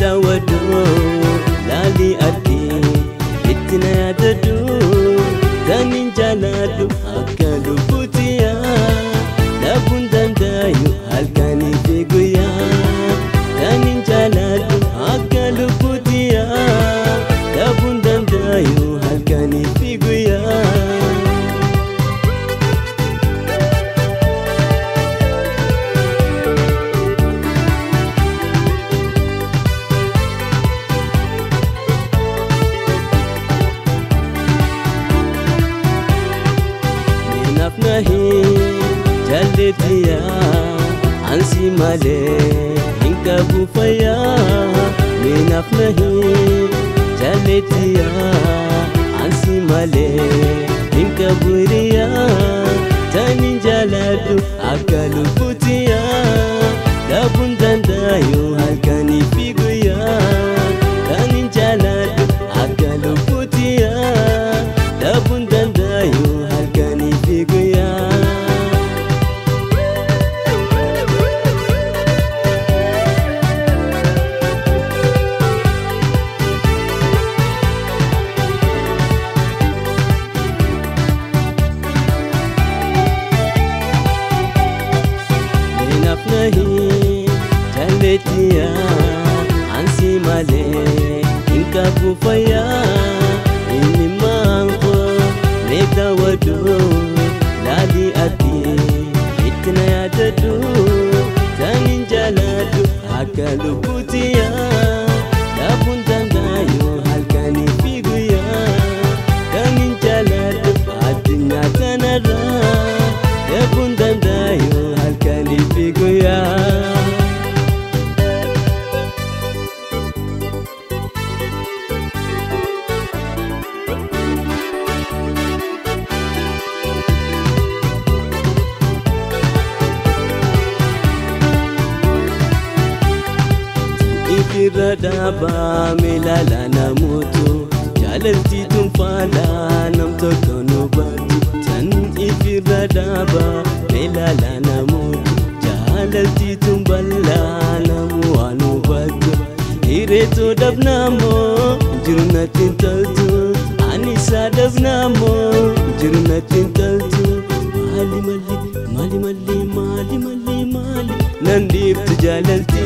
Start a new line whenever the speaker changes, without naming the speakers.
daawwadhu laalii argee itti na yaadadhu taniin jaaladhu akka lubbuutiyaa dhabuun danda'u halkanii fi guyyaa taniin jaaladhu akka lubbuutiyaa dhabuun danda'u halkanii fi guyyaa. Nahi jaletiya ansi male hinka bufaya minaf nahi jaletiya ansi male hinka buriya tanin jaladu akalu putiya dabun dandayo halkani figuya tanin jaladu akalu putiya dabun dandayo halkani figuya. Nahi jaletiya ansi male hinka bufaya inni manko ne daawwadhu laalii argee itti na yaadadhu taniin jaaladhu akka lubbuutiyaa dhabuun danda'u halkanii fi guyyaa taniin jaaladhu addunyaa kanarraa dhabuun danda'u halkanii fi guyyaa. Radaba melala namoto jalalti tumfala nam tokko nubatu tan ifiradaba melala namoto jalalti tumballa namu anubatu ireto dabnamo jirunatin taltu anisa dabnamo jirunatin taltu mali mali mali mali mali mali mali nandif tu jalalti